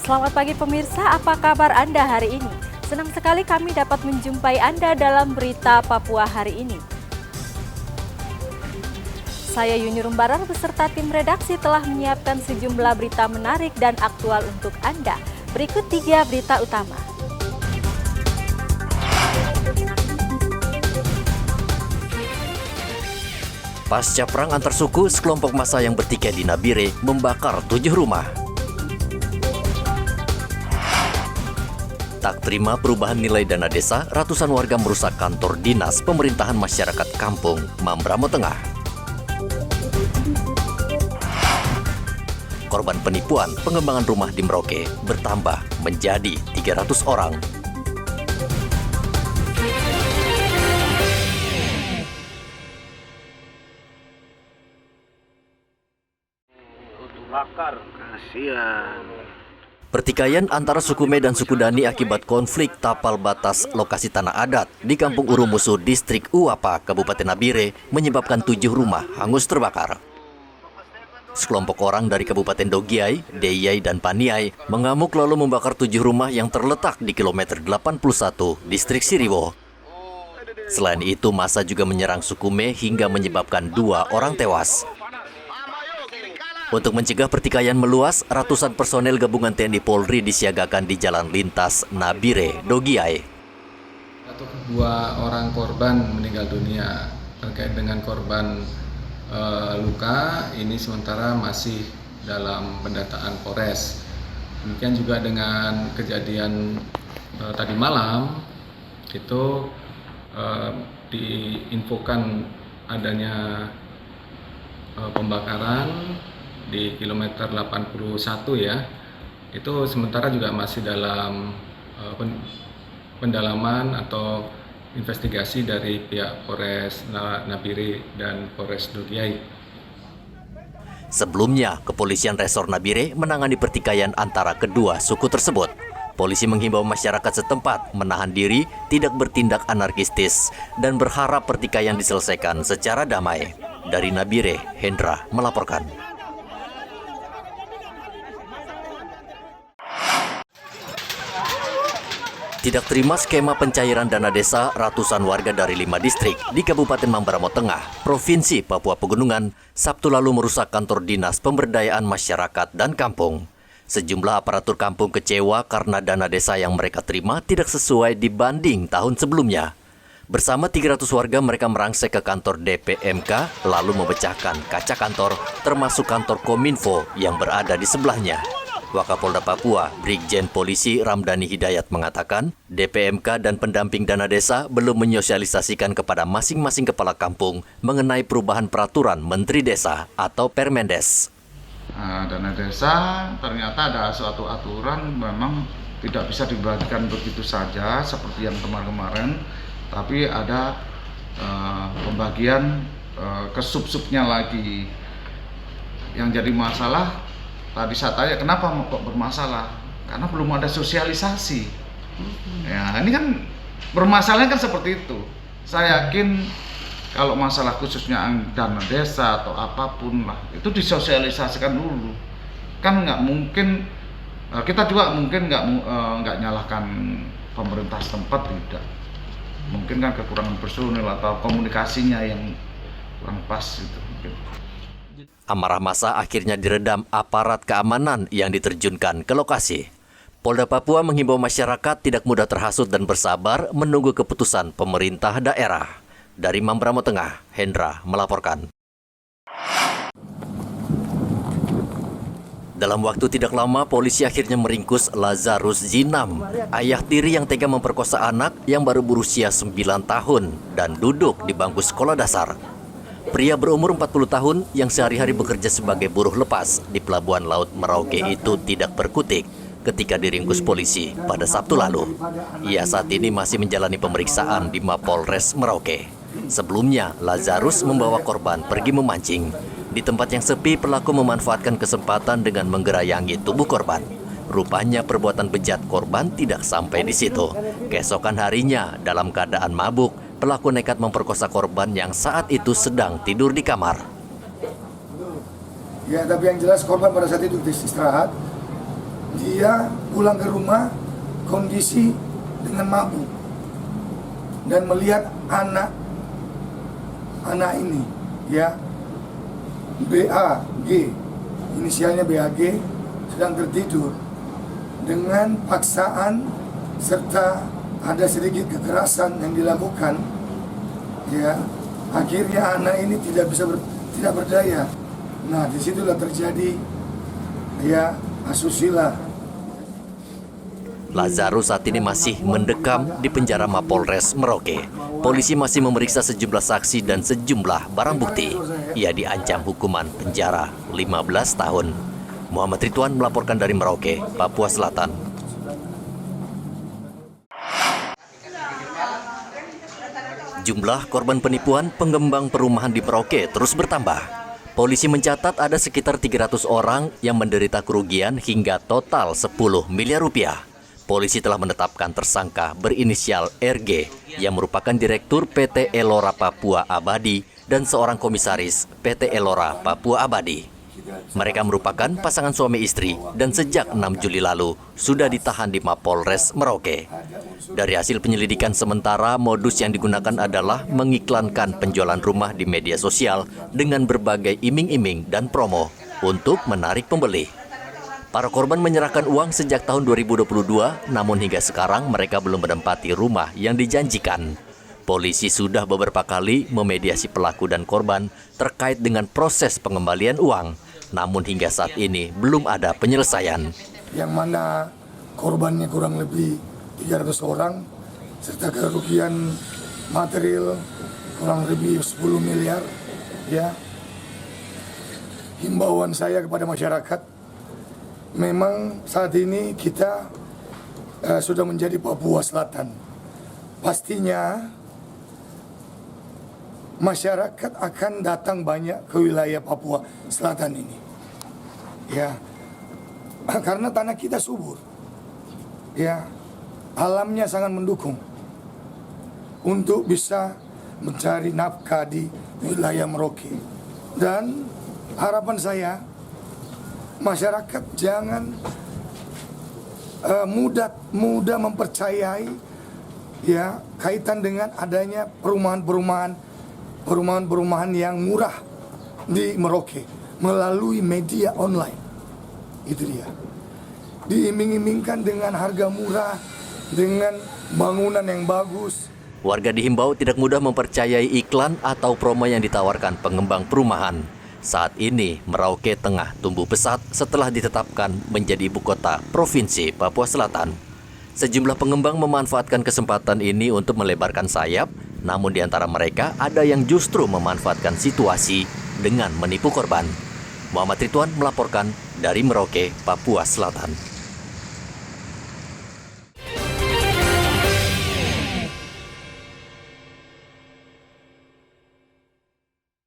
Selamat pagi pemirsa, apa kabar Anda hari ini? Senang sekali kami dapat menjumpai Anda dalam berita Papua hari ini. Saya Yuni Rumbaran beserta tim redaksi telah menyiapkan sejumlah berita menarik dan aktual untuk Anda. Berikut 3 berita utama. Pasca perang antar suku, sekelompok massa yang bertikai di Nabire membakar 7 rumah. Tak terima perubahan nilai dana desa, ratusan warga merusak kantor dinas pemerintahan masyarakat kampung Mambramo Tengah. Korban penipuan pengembangan rumah di Merauke bertambah menjadi 300 orang. Kasihan. Pertikaian antara suku Me dan suku Dani akibat konflik tapal batas lokasi tanah adat di Kampung Urumusu, Distrik Uapa, Kabupaten Nabire menyebabkan 7 rumah hangus terbakar. Sekelompok orang dari Kabupaten Dogiai, Deyai, dan Paniai mengamuk lalu membakar 7 rumah yang terletak di kilometer 81, Distrik Siriwo. Selain itu, massa juga menyerang suku Me hingga menyebabkan 2 orang tewas. Untuk mencegah pertikaian meluas, ratusan personel gabungan TNI Polri disiagakan di jalan lintas Nabire, Dogiai. 2 orang korban meninggal dunia. Terkait dengan korban luka, ini sementara masih dalam pendataan Polres. Demikian juga dengan kejadian tadi malam, itu diinfokan adanya pembakaran di kilometer 81 ya. Itu sementara juga masih dalam pendalaman atau investigasi dari pihak Polres Nabire dan Polres Dogiai. Sebelumnya, Kepolisian Resor Nabire menangani pertikaian antara kedua suku tersebut. Polisi menghimbau masyarakat setempat menahan diri, tidak bertindak anarkistis, dan berharap pertikaian diselesaikan secara damai. Dari Nabire, Hendra melaporkan. Tidak terima skema pencairan dana desa, ratusan warga dari 5 distrik di Kabupaten Mambramo Tengah, Provinsi Papua Pegunungan, Sabtu lalu merusak kantor dinas pemberdayaan masyarakat dan kampung. Sejumlah aparatur kampung kecewa karena dana desa yang mereka terima tidak sesuai dibanding tahun sebelumnya. Bersama 300 warga mereka merangsek ke kantor DPMK lalu memecahkan kaca kantor termasuk kantor Kominfo yang berada di sebelahnya. Wakapolda Papua, Brigjen Polisi Ramdhani Hidayat mengatakan, DPMK dan pendamping dana desa belum menyosialisasikan kepada masing-masing kepala kampung mengenai perubahan peraturan Menteri Desa atau Permendes. Dana desa ternyata ada suatu aturan memang tidak bisa dibagikan begitu saja seperti yang kemarin-kemarin, tapi ada pembagian ke sub-subnya lagi. Yang jadi masalah, tadi saya tanya kenapa kok bermasalah? Karena belum ada sosialisasi. Ya, ini kan bermasalahnya kan seperti itu. Saya yakin kalau masalah khususnya dana desa atau apapun lah, itu disosialisasikan dulu. Kan nggak mungkin, kita juga mungkin nggak nyalahkan pemerintah setempat, tidak. Mungkin kan kekurangan personil atau komunikasinya yang kurang pas gitu. Amarah massa akhirnya diredam aparat keamanan yang diterjunkan ke lokasi. Polda Papua menghimbau masyarakat tidak mudah terhasut dan bersabar menunggu keputusan pemerintah daerah. Dari Mambramo Tengah, Hendra melaporkan. Dalam waktu tidak lama, polisi akhirnya meringkus Lazarus Zinam, ayah tiri yang tega memperkosa anak yang baru berusia 9 tahun dan duduk di bangku sekolah dasar. Pria berumur 40 tahun yang sehari-hari bekerja sebagai buruh lepas di Pelabuhan Laut Merauke itu tidak berkutik ketika diringkus polisi pada Sabtu lalu. Ia saat ini masih menjalani pemeriksaan di Mapolres Merauke. Sebelumnya, Lazarus membawa korban pergi memancing. Di tempat yang sepi, pelaku memanfaatkan kesempatan dengan menggerayangi tubuh korban. Rupanya perbuatan bejat korban tidak sampai di situ. Keesokan harinya, dalam keadaan mabuk, pelaku nekat memperkosa korban yang saat itu sedang tidur di kamar. Ya, tapi yang jelas korban pada saat itu istirahat. dia pulang ke rumah kondisi dengan mabuk dan melihat anak ini ya BAG, inisialnya BAG, sedang tertidur dengan paksaan serta ada sedikit kekerasan yang dilakukan ya. Akhirnya anak ini tidak berdaya. Nah, disitulah terjadi ya asusila. Lazarus saat ini masih mendekam di penjara Mapolres Merauke. Polisi masih memeriksa sejumlah saksi dan sejumlah barang bukti. Ia diancam hukuman penjara 15 tahun. Muhammad Ridwan melaporkan dari Merauke, Papua Selatan. Jumlah korban penipuan pengembang perumahan di Merauke terus bertambah. Polisi mencatat ada sekitar 300 orang yang menderita kerugian hingga total 10 miliar rupiah. Polisi telah menetapkan tersangka berinisial RG yang merupakan Direktur PT Elora Papua Abadi dan seorang komisaris PT Elora Papua Abadi. Mereka merupakan pasangan suami istri dan sejak 6 Juli lalu sudah ditahan di Mapolres Merauke. Dari hasil penyelidikan sementara, modus yang digunakan adalah mengiklankan penjualan rumah di media sosial dengan berbagai iming-iming dan promo untuk menarik pembeli. Para korban menyerahkan uang sejak tahun 2022, namun hingga sekarang mereka belum menempati rumah yang dijanjikan. Polisi sudah beberapa kali memediasi pelaku dan korban terkait dengan proses pengembalian uang, namun hingga saat ini belum ada penyelesaian. Yang mana korbannya kurang lebih 300 orang, serta kerugian material kurang lebih 10 miliar. Ya, himbauan saya kepada masyarakat, memang saat ini kita sudah menjadi Papua Selatan. Pastinya masyarakat akan datang banyak ke wilayah Papua Selatan ini. Ya, karena tanah kita subur. Ya, alamnya sangat mendukung untuk bisa mencari nafkah di wilayah Merauke. Dan harapan saya, masyarakat jangan mudah mempercayai ya kaitan dengan adanya perumahan yang murah di Merauke melalui media online. Itu dia. Diiming-imingkan dengan harga murah, dengan bangunan yang bagus. Warga dihimbau tidak mudah mempercayai iklan atau promo yang ditawarkan pengembang perumahan. Saat ini, Merauke tengah tumbuh pesat setelah ditetapkan menjadi ibu kota Provinsi Papua Selatan. Sejumlah pengembang memanfaatkan kesempatan ini untuk melebarkan sayap, namun di antara mereka ada yang justru memanfaatkan situasi dengan menipu korban. Muhammad Ridwan melaporkan dari Merauke, Papua Selatan.